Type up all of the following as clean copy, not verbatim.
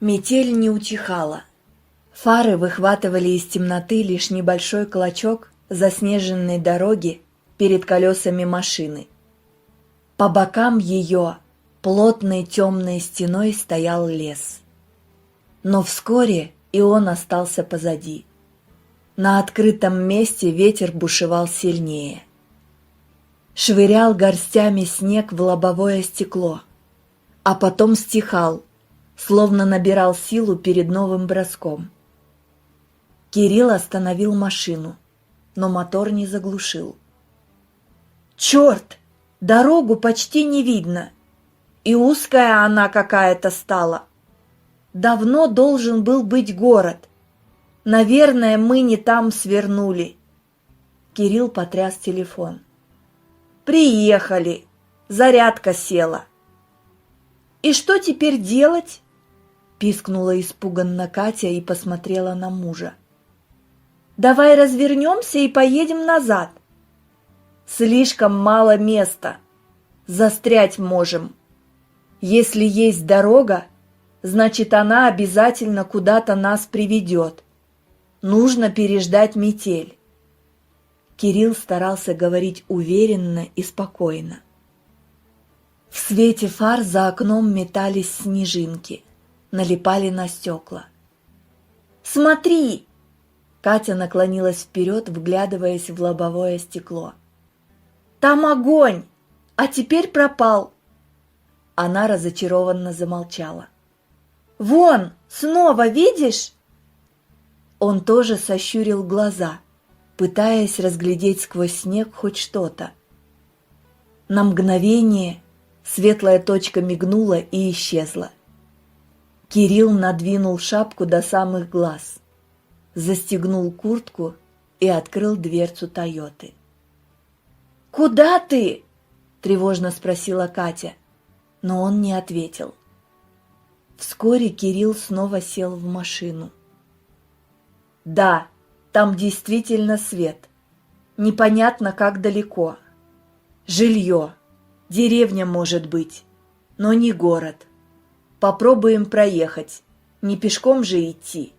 Метель не утихала. Фары выхватывали из темноты лишь небольшой клочок заснеженной дороги перед колесами машины. По бокам ее плотной темной стеной стоял лес. Но вскоре и он остался позади. На открытом месте ветер бушевал сильнее. Швырял горстями снег в лобовое стекло, а потом стихал, словно набирал силу перед новым броском. Кирилл остановил машину, но мотор не заглушил. «Черт! Дорогу почти не видно, и узкая она какая-то стала. Давно должен был быть город. Наверное, мы не там свернули». Кирилл потряс телефон. «Приехали. Зарядка села». «И что теперь делать?» — пискнула испуганно Катя и посмотрела на мужа. «Давай развернемся и поедем назад. Слишком мало места. Застрять можем. Если есть дорога, значит, она обязательно куда-то нас приведет. Нужно переждать метель». Кирилл старался говорить уверенно и спокойно. В свете фар за окном метались снежинки, налипали на стекла. «Смотри!» Катя наклонилась вперед, вглядываясь в лобовое стекло. «Там огонь! А теперь пропал!» Она разочарованно замолчала. «Вон, снова, видишь?» Он тоже сощурил глаза, пытаясь разглядеть сквозь снег хоть что-то. На мгновение светлая точка мигнула и исчезла. Кирилл надвинул шапку до самых глаз, застегнул куртку и открыл дверцу «Тойоты». «Куда ты?» – тревожно спросила Катя, но он не ответил. Вскоре Кирилл снова сел в машину. «Да, там действительно свет. Непонятно, как далеко. Жилье, деревня, может быть, но не город. Попробуем проехать, не пешком же идти».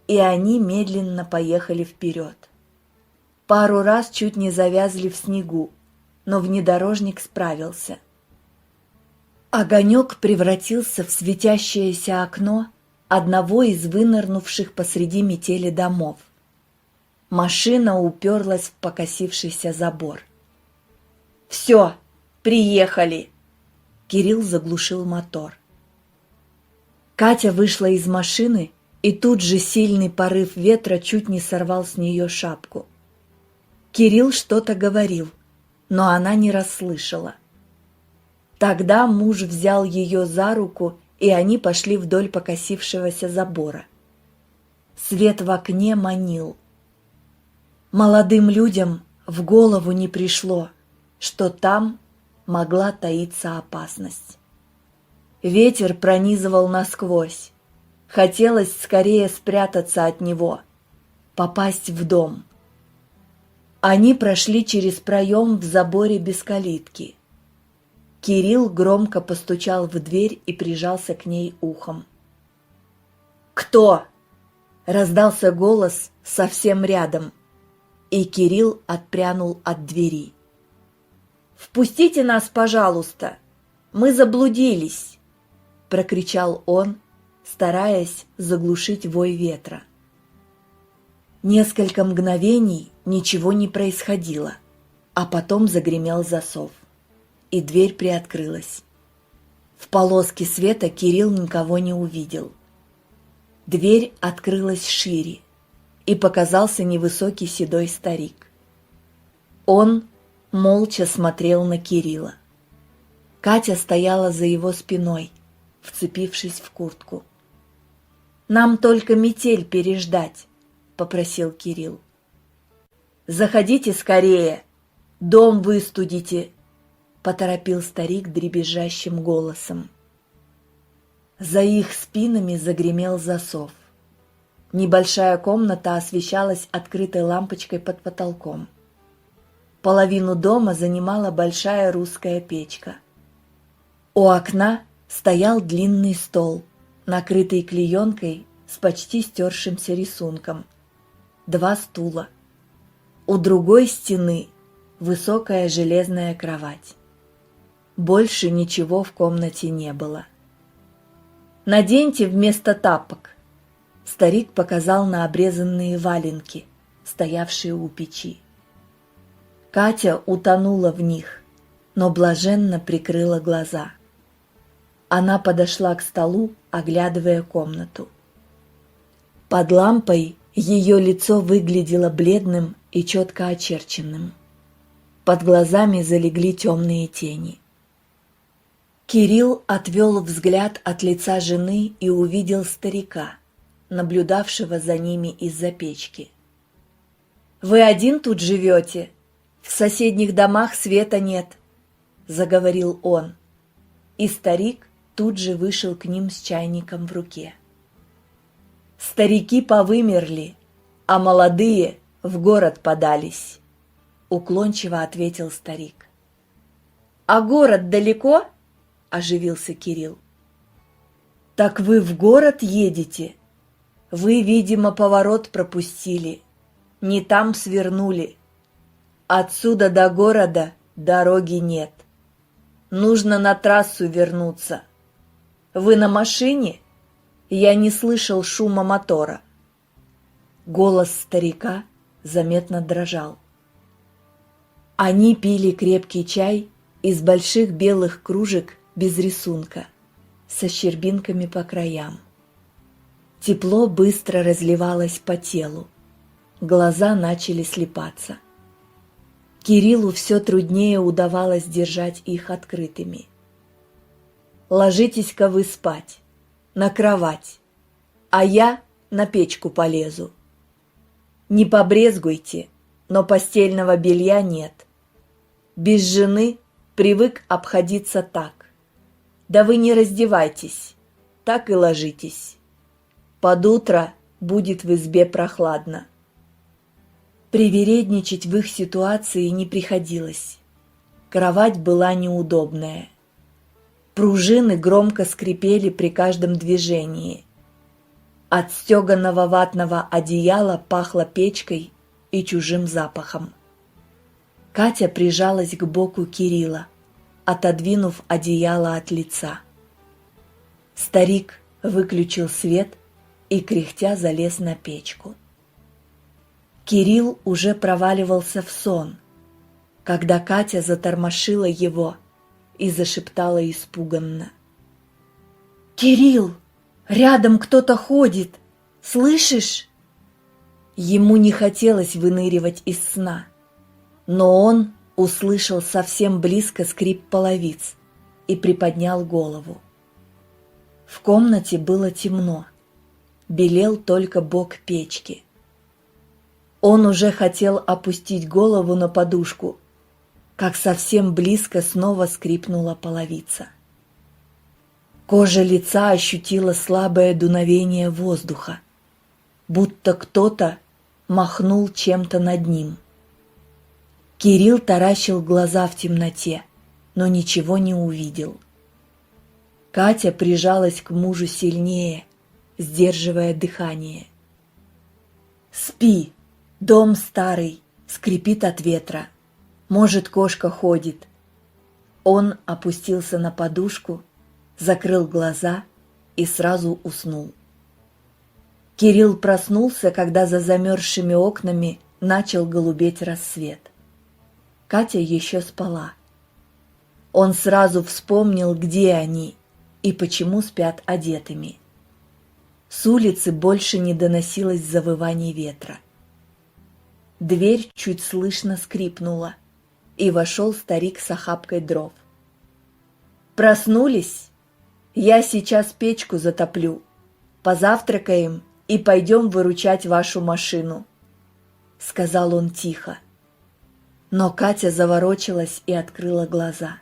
И они медленно поехали вперед. Пару раз чуть не завязли в снегу, но внедорожник справился. Огонек превратился в светящееся окно одного из вынырнувших посреди метели домов. Машина уперлась в покосившийся забор. «Все, приехали!» Кирилл заглушил мотор. Катя вышла из машины, и тут же сильный порыв ветра чуть не сорвал с нее шапку. Кирилл что-то говорил, но она не расслышала. Тогда муж взял ее за руку, и они пошли вдоль покосившегося забора. Свет в окне манил. Молодым людям в голову не пришло, что там могла таиться опасность. Ветер пронизывал насквозь. Хотелось скорее спрятаться от него, попасть в дом. Они прошли через проем в заборе без калитки. Кирилл громко постучал в дверь и прижался к ней ухом. «Кто?» — раздался голос совсем рядом, и Кирилл отпрянул от двери. «Впустите нас, пожалуйста! Мы заблудились!» — прокричал он, стараясь заглушить вой ветра. Несколько мгновений ничего не происходило, а потом загремел засов, и дверь приоткрылась. В полоске света Кирилл никого не увидел. Дверь открылась шире, и показался невысокий седой старик. Он молча смотрел на Кирилла. Катя стояла за его спиной, вцепившись в куртку. «Нам только метель переждать», — попросил Кирилл. «Заходите скорее, дом выстудите», — поторопил старик дребезжащим голосом. За их спинами загремел засов. Небольшая комната освещалась открытой лампочкой под потолком. Половину дома занимала большая русская печка. У окна стоял длинный стол, накрытый клеенкой с почти стершимся рисунком. 2 стула. У другой стены высокая железная кровать. Больше ничего в комнате не было. «Наденьте вместо тапок», — старик показал на обрезанные валенки, стоявшие у печи. Катя утонула в них, но блаженно прикрыла глаза. Она подошла к столу, оглядывая комнату. Под лампой ее лицо выглядело бледным и четко очерченным. Под глазами залегли темные тени. Кирилл отвел взгляд от лица жены и увидел старика, наблюдавшего за ними из-за печки. «Вы один тут живете? В соседних домах света нет», — заговорил он. И старик тут же вышел к ним с чайником в руке. «Старики повымерли, а молодые в город подались», — уклончиво ответил старик. «А город далеко?» — оживился Кирилл. «Так вы в город едете? Вы, видимо, поворот пропустили, не там свернули. Отсюда до города дороги нет. Нужно на трассу вернуться. Вы на машине? Я не слышал шума мотора». Голос старика заметно дрожал. Они пили крепкий чай из больших белых кружек без рисунка, со щербинками по краям. Тепло быстро разливалось по телу. Глаза начали слипаться. Кириллу все труднее удавалось держать их открытыми. «Ложитесь-ка вы спать, на кровать, а я на печку полезу. Не побрезгуйте, но постельного белья нет. Без жены привык обходиться так. Да вы не раздевайтесь, так и ложитесь. Под утро будет в избе прохладно». Привередничать в их ситуации не приходилось. Кровать была неудобная. Пружины громко скрипели при каждом движении. От стеганого ватного одеяла пахло печкой и чужим запахом. Катя прижалась к боку Кирилла, отодвинув одеяло от лица. Старик выключил свет и, кряхтя, залез на печку. Кирилл уже проваливался в сон, когда Катя затормошила его и зашептала испуганно: «Кирилл, рядом кто-то ходит, слышишь?» Ему не хотелось выныривать из сна, но он услышал совсем близко скрип половиц и приподнял голову. В комнате было темно, белел только бок печки. Он уже хотел опустить голову на подушку, как совсем близко снова скрипнула половица. Кожа лица ощутила слабое дуновение воздуха, будто кто-то махнул чем-то над ним. Кирилл таращил глаза в темноте, но ничего не увидел. Катя прижалась к мужу сильнее, сдерживая дыхание. «Спи, дом старый, скрипит от ветра. Может, кошка ходит». Он опустился на подушку, закрыл глаза и сразу уснул. Кирилл проснулся, когда за замерзшими окнами начал голубеть рассвет. Катя еще спала. Он сразу вспомнил, где они и почему спят одетыми. С улицы больше не доносилось завывание ветра. Дверь чуть слышно скрипнула, и вошел старик с охапкой дров. «Проснулись? Я сейчас печку затоплю. Позавтракаем и пойдем выручать вашу машину», — сказал он тихо. Но Катя заворочилась и открыла глаза.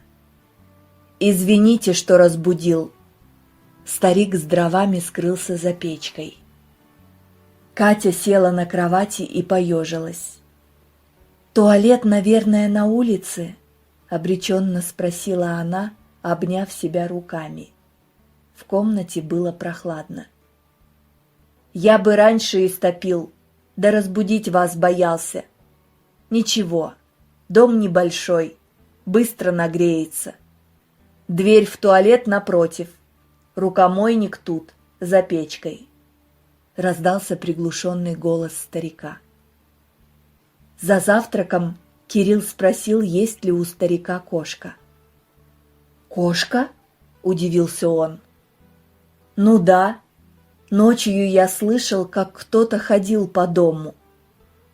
«Извините, что разбудил». Старик с дровами скрылся за печкой. Катя села на кровати и поежилась. «Туалет, наверное, на улице?» — обреченно спросила она, обняв себя руками. В комнате было прохладно. «Я бы раньше истопил, да разбудить вас боялся. Ничего, дом небольшой, быстро нагреется. Дверь в туалет напротив, рукомойник тут, за печкой», — раздался приглушенный голос старика. За завтраком Кирилл спросил, есть ли у старика кошка. «Кошка?» — удивился он. «Ну да, ночью я слышал, как кто-то ходил по дому».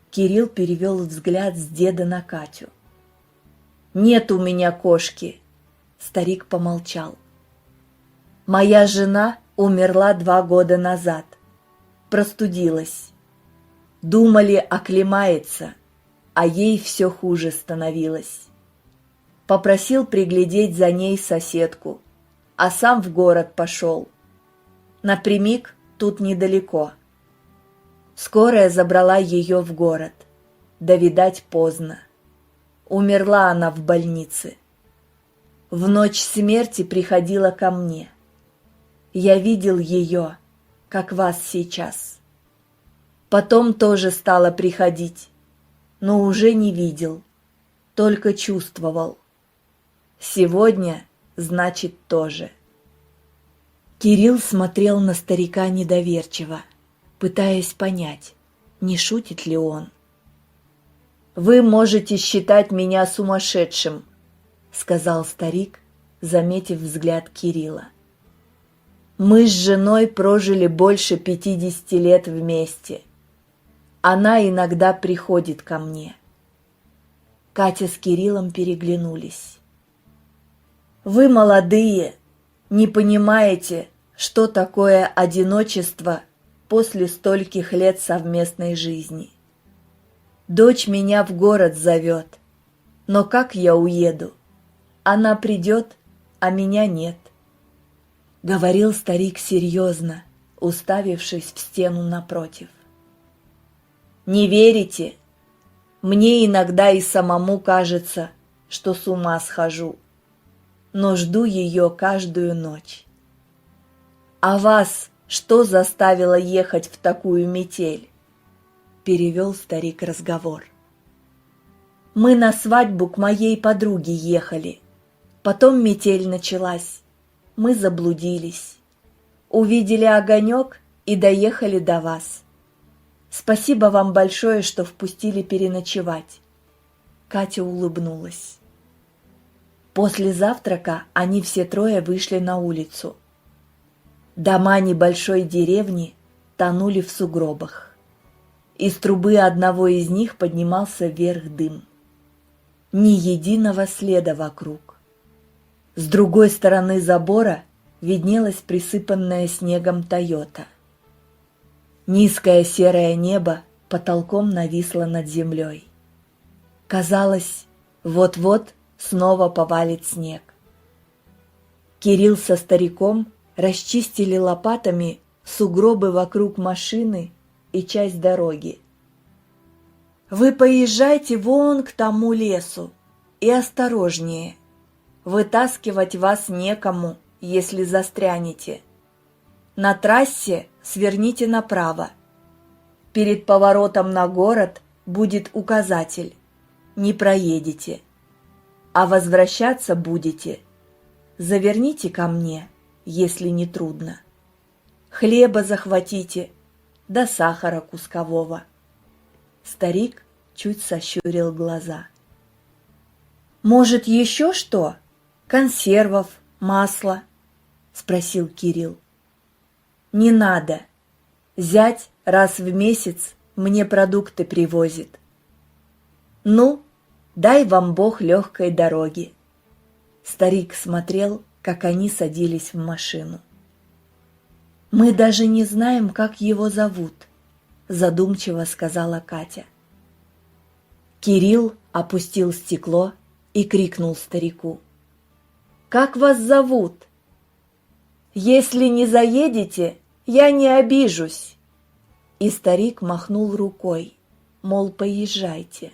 Кирилл перевел взгляд с деда на Катю. «Нет у меня кошки», — старик помолчал. «Моя жена умерла 2 года назад. Простудилась. Думали, оклемается, а ей все хуже становилось. Попросил приглядеть за ней соседку, а сам в город пошел. Напрямик тут недалеко. Скорая забрала ее в город, да, видать, поздно. Умерла она в больнице. В ночь смерти приходила ко мне. Я видел ее, как вас сейчас. Потом тоже стала приходить, но уже не видел, только чувствовал. Сегодня, значит, тоже». Кирилл смотрел на старика недоверчиво, пытаясь понять, не шутит ли он. «Вы можете считать меня сумасшедшим», — сказал старик, заметив взгляд Кирилла. «Мы с женой прожили больше 50 лет вместе. Она иногда приходит ко мне». Катя с Кириллом переглянулись. «Вы молодые, не понимаете, что такое одиночество после стольких лет совместной жизни. Дочь меня в город зовет, но как я уеду? Она придет, а меня нет», — говорил старик серьезно, уставившись в стену напротив. «Не верите? Мне иногда и самому кажется, что с ума схожу, но жду ее каждую ночь. А вас что заставило ехать в такую метель?» — перевел старик разговор. «Мы на свадьбу к моей подруге ехали. Потом метель началась. Мы заблудились. Увидели огонек и доехали до вас. Спасибо вам большое, что впустили переночевать». Катя улыбнулась. После завтрака они все трое вышли на улицу. Дома небольшой деревни тонули в сугробах. Из трубы одного из них поднимался вверх дым. Ни единого следа вокруг. С другой стороны забора виднелась присыпанная снегом Тойота. Низкое серое небо потолком нависло над землей. Казалось, вот-вот снова повалит снег. Кирилл со стариком расчистили лопатами сугробы вокруг машины и часть дороги. «Вы поезжайте вон к тому лесу и осторожнее. Вытаскивать вас некому, если застрянете. На трассе сверните направо. Перед поворотом на город будет указатель. Не проедете. А возвращаться будете. Заверните ко мне, если не трудно. Хлеба захватите, да сахара кускового». Старик чуть сощурил глаза. «Может, еще что? Консервов, масла?» — спросил Кирилл. «Не надо. Зять раз в месяц мне продукты привозит. Ну, дай вам Бог легкой дороги». Старик смотрел, как они садились в машину. «Мы даже не знаем, как его зовут», — задумчиво сказала Катя. Кирилл опустил стекло и крикнул старику: «Как вас зовут? Если не заедете, я не обижусь». И старик махнул рукой, мол, поезжайте.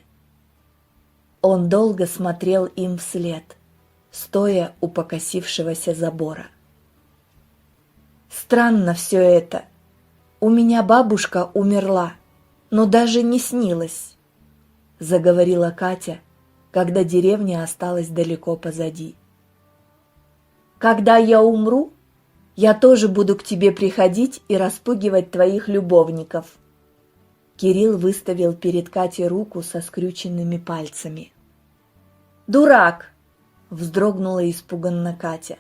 Он долго смотрел им вслед, стоя у покосившегося забора. странно все это. У меня бабушка умерла, но даже не снилось, заговорила Катя, когда деревня осталась далеко позади. Когда я умру, я тоже буду к тебе приходить и распугивать твоих любовников. Кирилл выставил перед Катей руку со скрюченными пальцами. «Дурак!» — вздрогнула испуганно Катя.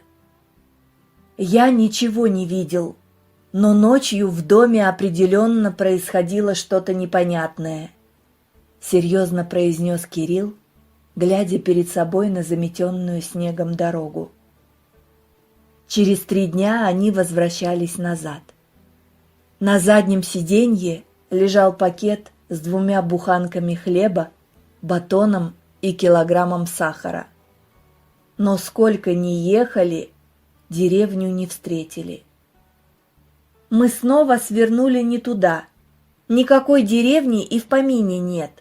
«Я ничего не видел, но ночью в доме определенно происходило что-то непонятное», — серьезно произнес Кирилл, глядя перед собой на заметенную снегом дорогу. Через 3 дня они возвращались назад. На заднем сиденье лежал пакет с 2 буханками хлеба, батоном и килограммом сахара. Но сколько ни ехали, деревню не встретили. Мы снова свернули не туда. Никакой деревни и в помине нет.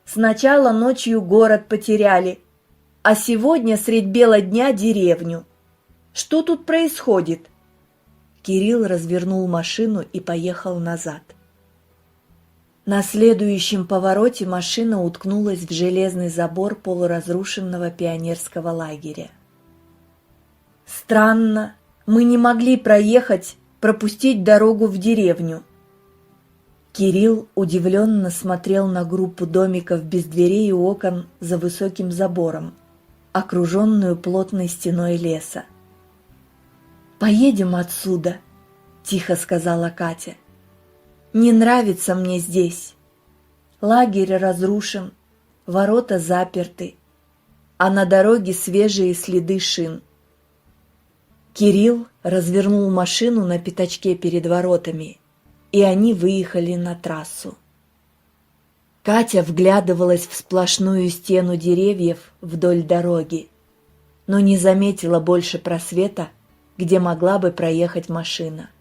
Сначала ночью город потеряли, а сегодня средь бела дня деревню. Что тут происходит?» Кирилл развернул машину и поехал назад. На следующем повороте машина уткнулась в железный забор полуразрушенного пионерского лагеря. «Странно, мы не могли пропустить дорогу в деревню». Кирилл удивленно смотрел на группу домиков без дверей и окон за высоким забором, окруженную плотной стеной леса. «Поедем отсюда», — тихо сказала Катя. «Не нравится мне здесь. Лагерь разрушен, ворота заперты, а на дороге свежие следы шин». Кирилл развернул машину на пятачке перед воротами, и они выехали на трассу. Катя вглядывалась в сплошную стену деревьев вдоль дороги, но не заметила больше просвета, где могла бы проехать машина.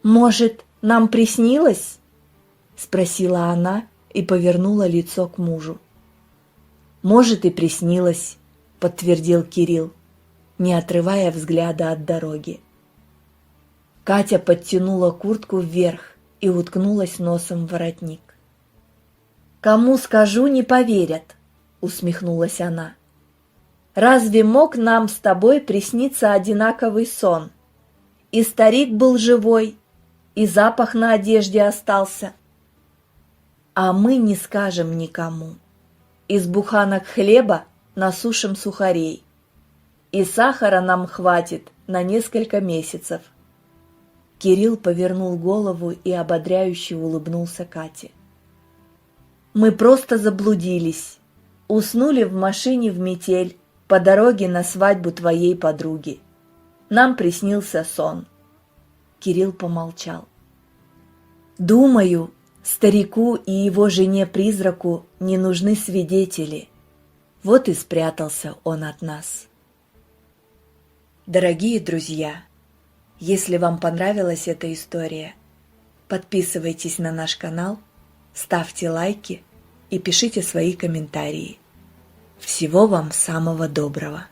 «Может, нам приснилось?» — спросила она и повернула лицо к мужу. «Может, и приснилось», — подтвердил Кирилл, не отрывая взгляда от дороги. Катя подтянула куртку вверх и уткнулась носом в воротник. «Кому скажу, не поверят», — усмехнулась она. «Разве мог нам с тобой присниться одинаковый сон? И старик был живой, и запах на одежде остался. А мы не скажем никому. Из буханок хлеба насушим сухарей, и сахара нам хватит на несколько месяцев». Кирилл повернул голову и ободряюще улыбнулся Кате. «Мы просто заблудились, уснули в машине в метель по дороге на свадьбу твоей подруги. Нам приснился сон». Кирилл помолчал. «Думаю, старику и его жене-призраку не нужны свидетели. Вот и спрятался он от нас». Дорогие друзья, если вам понравилась эта история, подписывайтесь на наш канал, ставьте лайки и пишите свои комментарии. Всего вам самого доброго!